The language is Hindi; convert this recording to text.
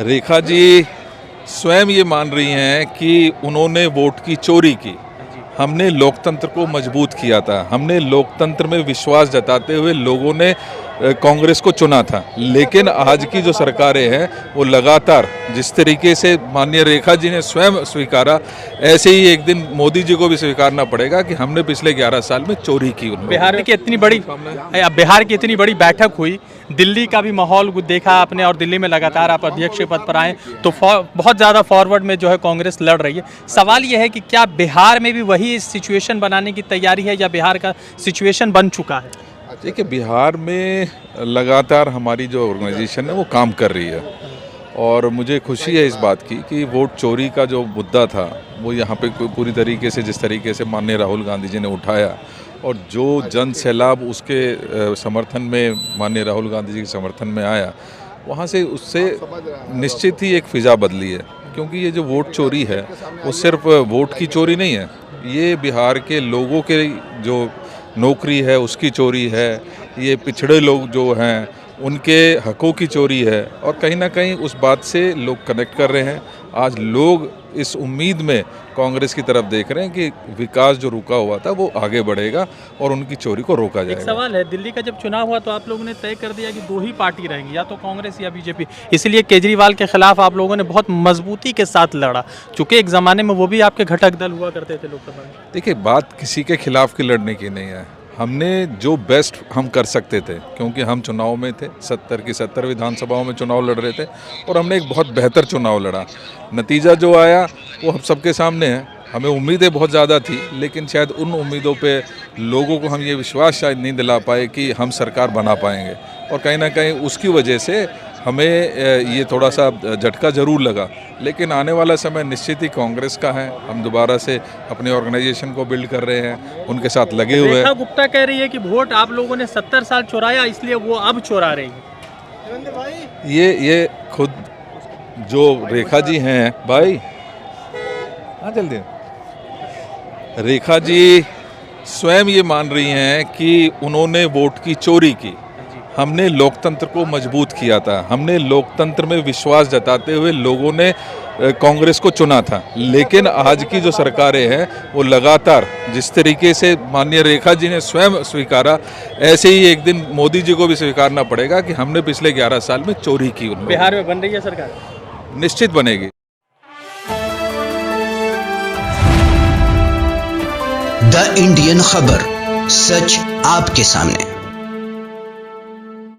रेखा जी स्वयं ये मान रही हैं कि उन्होंने वोट की चोरी की। हमने लोकतंत्र को मजबूत किया था, हमने लोकतंत्र में विश्वास जताते हुए लोगों ने कांग्रेस को चुना था। लेकिन आज की जो सरकारें हैं वो लगातार जिस तरीके से माननीय रेखा जी ने स्वयं स्वीकारा, ऐसे ही एक दिन मोदी जी को भी स्वीकारना पड़ेगा कि हमने पिछले 11 साल में चोरी की। बिहार की इतनी बड़ी बैठक हुई, दिल्ली का भी माहौल देखा आपने, और दिल्ली में लगातार आप अध्यक्ष के पद पर आए तो बहुत ज़्यादा फॉरवर्ड में जो है कांग्रेस लड़ रही है। सवाल यह है कि क्या बिहार में भी वही सिचुएशन बनाने की तैयारी है या बिहार का सिचुएशन बन चुका है? देखिए, बिहार में लगातार हमारी जो ऑर्गेनाइजेशन है वो काम कर रही है और मुझे खुशी है इस बात की कि वोट चोरी का जो मुद्दा था वो यहाँ पे पूरी तरीके से जिस तरीके से माननीय राहुल गांधी जी ने उठाया और जो जन सैलाब उसके समर्थन में माननीय राहुल गांधी जी के समर्थन में आया, वहाँ से उससे निश्चित ही एक फिजा बदली है। क्योंकि ये जो वोट चोरी है वो सिर्फ वोट की चोरी नहीं है, ये बिहार के लोगों के जो नौकरी है उसकी चोरी है, ये पिछड़े लोग जो हैं उनके हकों की चोरी है। और कहीं ना कहीं उस बात से लोग कनेक्ट कर रहे हैं। आज लोग इस उम्मीद में कांग्रेस की तरफ देख रहे हैं कि विकास जो रुका हुआ था वो आगे बढ़ेगा और उनकी चोरी को रोका जाएगा। एक सवाल है, दिल्ली का जब चुनाव हुआ तो आप लोगों ने तय कर दिया कि दो ही पार्टी रहेंगी, या तो कांग्रेस या बीजेपी, इसलिए केजरीवाल के खिलाफ आप लोगों ने बहुत मजबूती के साथ लड़ा, चूंकि एक ज़माने में वो भी आपके घटक दल हुआ करते थे लोकसभा में। देखिए, बात किसी के खिलाफ की लड़ने की नहीं है, हमने जो बेस्ट हम कर सकते थे, क्योंकि हम चुनाव में थे, 70 की 70 विधानसभाओं में चुनाव लड़ रहे थे और हमने एक बहुत बेहतर चुनाव लड़ा। नतीजा जो आया वो हम सबके सामने है। हमें उम्मीदें बहुत ज़्यादा थी, लेकिन शायद उन उम्मीदों पे लोगों को हम ये विश्वास शायद नहीं दिला पाए कि हम सरकार बना पाएंगे, और कहीं ना कहीं उसकी वजह से हमें ये थोड़ा सा झटका ज़रूर लगा। लेकिन आने वाला समय निश्चित ही कांग्रेस का है। हम दोबारा से अपने ऑर्गेनाइजेशन को बिल्ड कर रहे हैं, उनके साथ लगे हुए हैं। रेखा गुप्ता कह रही है कि वोट आप लोगों ने 70 साल चुराया, इसलिए वो अब चुरा रही है। ये खुद जो रेखा जी हैं भाई, हाँ जल्दी, रेखा जी स्वयं ये मान रही हैं कि उन्होंने वोट की चोरी की। हमने लोकतंत्र को मजबूत किया था, हमने लोकतंत्र में विश्वास जताते हुए लोगों ने कांग्रेस को चुना था। लेकिन आज की जो सरकारें हैं वो लगातार जिस तरीके से माननीय रेखा जी ने स्वयं स्वीकारा, ऐसे ही एक दिन मोदी जी को भी स्वीकारना पड़ेगा कि हमने पिछले 11 साल में चोरी की। बिहार में बन रही है सरकार, निश्चित बनेगी। द इंडियन खबर, सच आपके सामने।